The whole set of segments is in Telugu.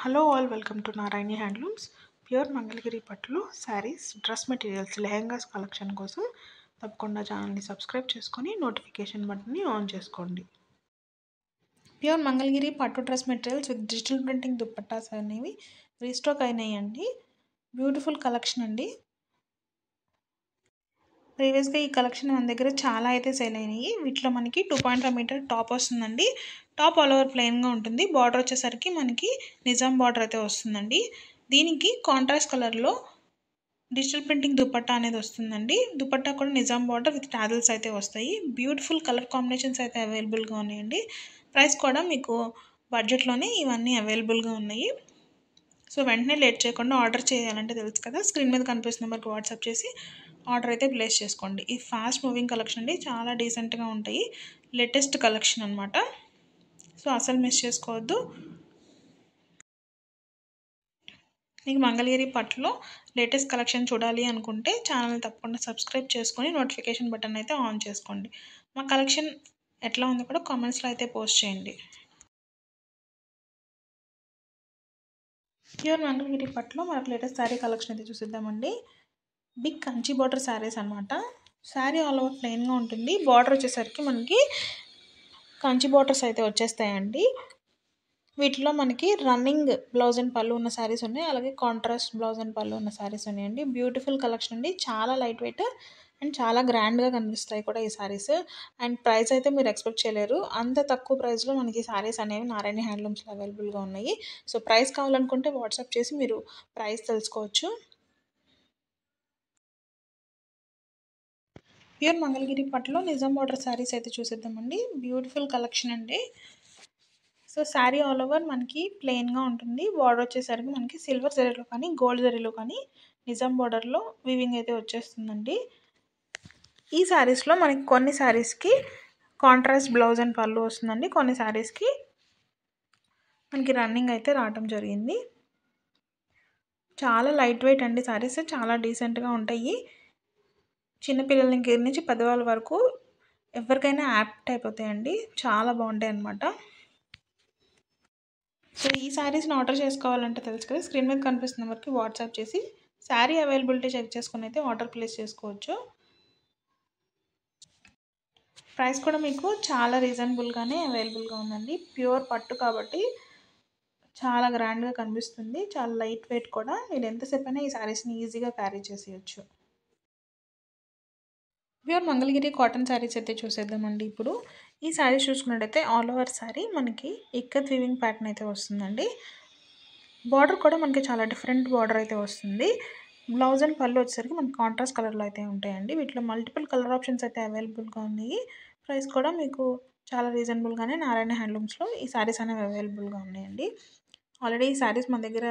Hello all welcome to Narayani handlooms. Pure Mangalagiri పట్టులో saris, dress materials, lehengas collection కోసం తప్పకుండా ఛానల్ని సబ్స్క్రైబ్ చేసుకొని నోటిఫికేషన్ బటన్ని ఆన్ చేసుకోండి. ప్యూర్ మంగళగిరి పట్టు dress materials with digital printing dupattas అనేవి రీస్టాక్ అయినాయండి. బ్యూటిఫుల్ కలెక్షన్ అండి. ప్రీవియస్గా ఈ కలెక్షన్ మన దగ్గర చాలా అయితే సేల్ అయినాయి. వీటిలో మనకి 2.5 మీటర్ టాప్ వస్తుందండి. టాప్ ఆల్ ఓవర్ ప్లెయిన్గా ఉంటుంది. బార్డర్ వచ్చేసరికి మనకి నిజాం బార్డర్ అయితే వస్తుందండి. దీనికి కాంట్రాస్ట్ కలర్లో డిజిటల్ ప్రింటింగ్ దుపట్టా అనేది వస్తుందండి. దుపట్టా కూడా నిజాం బార్డర్ విత్ టాజిల్స్ అయితే వస్తాయి. బ్యూటిఫుల్ కలర్ కాంబినేషన్స్ అయితే అవైలబుల్గా ఉన్నాయండి. ప్రైస్ కూడా మీకు బడ్జెట్లోనే ఇవన్నీ అవైలబుల్గా ఉన్నాయి. సో వెంటనే లేట్ చేయకుండా ఆర్డర్ చేయాలంటే తెలుసు కదా, స్క్రీన్ మీద కనిపిస్తున్న నెంబర్కి వాట్సాప్ చేసి ఆర్డర్ అయితే ప్లేస్ చేసుకోండి. ఈ ఫాస్ట్ మూవింగ్ కలెక్షన్ అండి, చాలా డీసెంట్గా ఉంటాయి. లేటెస్ట్ కలెక్షన్ అనమాట. సో అసలు మిస్ చేసుకోవద్దు. మీకు మంగళగిరి పట్టులో లేటెస్ట్ కలెక్షన్ చూడాలి అనుకుంటే ఛానల్ని తప్పకుండా సబ్స్క్రైబ్ చేసుకొని నోటిఫికేషన్ బటన్ అయితే ఆన్ చేసుకోండి. మా కలెక్షన్ ఎట్లా ఉందో కూడా కామెంట్స్లో అయితే పోస్ట్ చేయండి. ప్యూర్ మంగళగిరి పట్టులో మనకు లేటెస్ట్ శారీ కలెక్షన్ అయితే చూసిద్దామండి. బిగ్ కంచి బార్డర్ శారీస్ అనమాట. శారీ ఆల్ ఓవర్ ప్లెయిన్గా ఉంటుంది. బార్డర్ వచ్చేసరికి మనకి కంచి బార్డర్స్ అయితే వచ్చేస్తాయండి. వీటిలో మనకి రన్నింగ్ బ్లౌజ్ అండ్ పళ్ళు ఉన్న శారీస్ ఉన్నాయి, అలాగే కాంట్రాస్ట్ బ్లౌజ్ అండ్ పళ్ళు ఉన్న శారీస్ ఉన్నాయండి. బ్యూటిఫుల్ కలెక్షన్ అండి, చాలా లైట్ వెయిట్ అండ్ చాలా గ్రాండ్గా కనిపిస్తాయి కూడా ఈ శారీస్. అండ్ ప్రైస్ అయితే మీరు ఎక్స్పెక్ట్ చేయలేరు, అంత తక్కువ ప్రైస్లో మనకి శారీస్ అనేవి నారాయణ హ్యాండ్లూమ్స్లో అవైలబుల్గా ఉన్నాయి. సో ప్రైస్ కావాలనుకుంటే వాట్సాప్ చేసి మీరు ప్రైస్ తెలుసుకోవచ్చు. ప్యూర్ మంగళగిరి పట్టులో నిజాం బార్డర్ శారీస్ అయితే చూసేద్దామండి. బ్యూటిఫుల్ కలెక్షన్ అండి. సో శారీ ఆల్ ఓవర్ మనకి ప్లెయిన్గా ఉంటుంది. బార్డర్ వచ్చేసరికి మనకి సిల్వర్ జరీలో కానీ గోల్డ్ జరీలో కానీ నిజాం బార్డర్లో వీవింగ్ అయితే వచ్చేస్తుందండి. ఈ శారీస్లో మనకి కొన్ని శారీస్కి కాంట్రాస్ట్ బ్లౌజ్ అండ్ పళ్ళు వస్తుందండి. కొన్ని శారీస్కి మనకి రన్నింగ్ అయితే రావటం జరిగింది. చాలా లైట్ వెయిట్ అండి శారీస్, చాలా డీసెంట్గా ఉంటాయి. చిన్నపిల్లల దగ్గర నుంచి పెద్దవాళ్ళ వరకు ఎవరికైనా యాప్ట్ అయిపోతాయండి. చాలా బాగుంటాయి అన్నమాట. సో ఈ శారీస్ని ఆర్డర్ చేసుకోవాలంటే తెలుసు కదా, స్క్రీన్ మీద కనిపిస్తున్న నెంబర్కి వాట్సాప్ చేసి శారీ అవైలబిలిటీ చెక్ చేసుకుని అయితే ఆర్డర్ ప్లేస్ చేసుకోవచ్చు. ప్రైస్ కూడా మీకు చాలా రీజనబుల్గానే అవైలబుల్గా ఉందండి. ప్యూర్ పట్టు కాబట్టి చాలా గ్రాండ్గా కనిపిస్తుంది. చాలా లైట్ వెయిట్ కూడా. మీరు ఎంతసేపు అయినా ఈ శారీస్ని ఈజీగా క్యారీ చేసేయచ్చు. ప్యూర్ మంగళగిరి కాటన్ శారీస్ అయితే చూసేద్దామండి. ఇప్పుడు ఈ శారీస్ చూసుకున్నట్టయితే ఆల్ ఓవర్ శారీ మనకి ఇక్కత్ వీవింగ్ ప్యాటర్న్ అయితే వస్తుందండి. బార్డర్ కూడా మనకి చాలా డిఫరెంట్ బార్డర్ అయితే వస్తుంది. బ్లౌజ్ అండ్ పళ్ళు వచ్చేసరికి మనకి కాంట్రాస్ట్ కలర్లో అయితే ఉంటాయండి. వీటిలో మల్టిపుల్ కలర్ ఆప్షన్స్ అయితే అవైలబుల్గా ఉన్నాయి. ప్రైస్ కూడా మీకు చాలా రీజనబుల్గానే నారాయణ హ్యాండ్లూమ్స్లో ఈ శారీస్ అనేవి అవైలబుల్గా ఉన్నాయండి. ఆల్రెడీ ఈ శారీస్ మన దగ్గర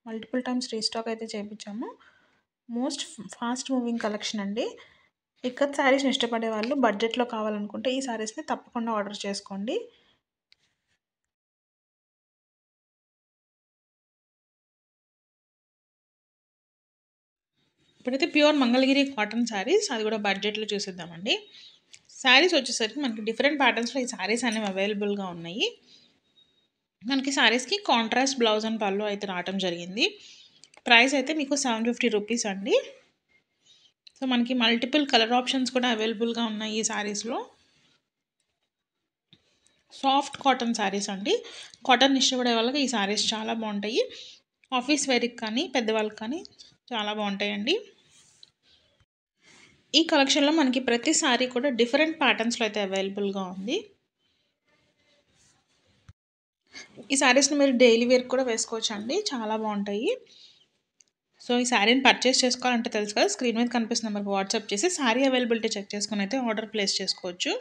మల్టిపుల్ టైమ్స్ రీస్టాక్ అయితే చేయించాము. మోస్ట్ ఫాస్ట్ మూవింగ్ కలెక్షన్ అండి. ఇక్కత్ శారీస్ని ఇష్టపడే వాళ్ళు బడ్జెట్లో కావాలనుకుంటే ఈ శారీస్ని తప్పకుండా ఆర్డర్ చేసుకోండి. ఇప్పుడైతే ప్యూర్ మంగళగిరి కాటన్ శారీస్, అది కూడా బడ్జెట్లో చూసేద్దామండి. శారీస్ వచ్చేసరికి మనకి డిఫరెంట్ ప్యాటర్న్స్లో ఈ శారీస్ అనేవి అవైలబుల్గా ఉన్నాయి. మనకి శారీస్కి కాంట్రాస్ట్ బ్లౌజ్ అండ్ పళ్ళు అయితే రావటం జరిగింది. ప్రైస్ అయితే మీకు 750 రూపీస్ అండి. సో మనకి మల్టిపుల్ కలర్ ఆప్షన్స్ కూడా అవైలబుల్గా ఉన్నాయి ఈ శారీస్లో. సాఫ్ట్ కాటన్ శారీస్ అండి. కాటన్ ఇష్టపడే వాళ్ళకి ఈ శారీస్ చాలా బాగుంటాయి. ఆఫీస్ వేర్కి కానీ పెద్దవాళ్ళకి కానీ చాలా బాగుంటాయండి. ఈ కలెక్షన్లో మనకి ప్రతి శారీ కూడా డిఫరెంట్ ప్యాటర్న్స్లో అయితే అవైలబుల్గా ఉంది. ఈ శారీస్ని మీరు డైలీ వేర్ కూడా వేసుకోవచ్చు అండి, చాలా బాగుంటాయి. సో ఈ శారీని పర్చేస్ చేసుకోవాలంటే తెలుసు కదా, స్క్రీన్ మీద కనిపిస్తున్న నెంబర్కి వాట్సాప్ చేసి శారీ అవైలబిలిటీ చెక్ చేసుకుని అయితే ఆర్డర్ ప్లేస్ చేసుకోవచ్చు.